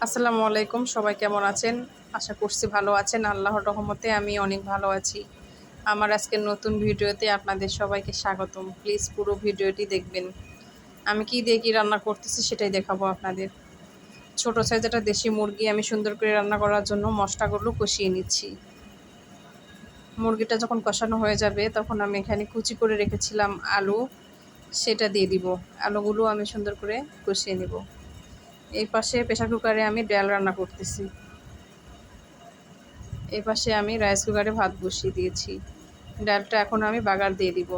আসসালামু আলাইকুম, সবাই কেমন আছেন? আশা করছি ভালো আছেন। আল্লাহর রহমতে আমি অনেক ভালো আছি। আমার আজকের নতুন ভিডিওতে আপনাদের সবাইকে স্বাগতম। প্লিজ পুরো ভিডিওটি দেখবেন। আমি কি দিয়ে কি রান্না করতেছি সেটাই দেখাবো আপনাদের। ছোট সাইজের একটা দেশি মুরগি আমি সুন্দর করে রান্না করার জন্য মশলাগুলো কষিয়ে নিচ্ছি। মুরগিটা যখন কষানো হয়ে যাবে তখন আমি এখানে কুচি করে রেখেছিলাম আলু, সেটা দিয়ে দিব। আলুগুলো আমি সুন্দর করে কষিয়ে নেব। এই পাশে প্রেসার কুকারে আমি ডাল রান্না করতেছি। এই পাশে আমি রাইস কুকারে ভাত বসিয়ে দিয়েছি। ডালটা এখন আমি বাগার দিয়ে দিব।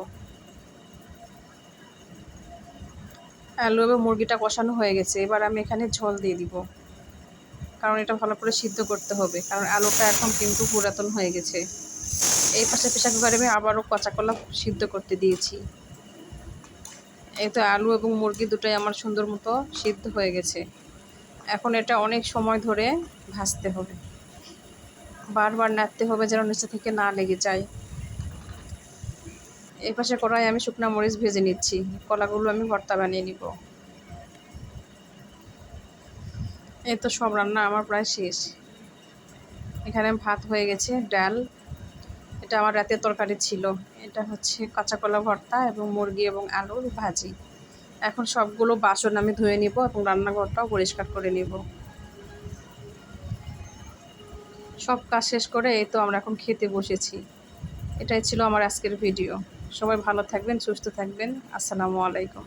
আলু এবং মুরগিটা কষানো হয়ে গেছে, এবার আমি এখানে ঝোল দিয়ে দিব, কারণ এটা ভালো করে সিদ্ধ করতে হবে, কারণ আলুটা এখন কিন্তু পুরাতন হয়ে গেছে। এই পাশে প্রেসার কুকারে আমি আবারও কাঁচা কলা সিদ্ধ করতে দিয়েছি। এই তো আলু এবং মুরগি দুটোই আমার সুন্দর মতো সিদ্ধ হয়ে গেছে। এখন এটা অনেক সময় ধরে ভাজতে হবে, বারবার নাড়তে হবে যেন নিচে থেকে না লেগে যায়। এই পাশে কড়াই আমি শুকনা মরিচ ভেজে নিচ্ছি। কলাগুলো আমি ভর্তা বানিয়ে নিব। এই তো সব রান্না আমার প্রায় শেষ। এখানে ভাত হয়ে গেছে, ডাল, এটা আমার রাতের তরকারি ছিল। এটা হচ্ছে কাঁচা কলা ভর্তা এবং মুরগি এবং আলুর ভাজি। এখন সবগুলো বাসন আমি ধুয়ে নিব এবং রান্নাঘরটাও পরিষ্কার করে নিব। সব কাজ শেষ করে এই তো আমরা এখন খেতে বসেছি। এটাই ছিল আমার আজকের ভিডিও। সবাই ভালো থাকবেন, সুস্থ থাকবেন। আসসালামু আলাইকুম।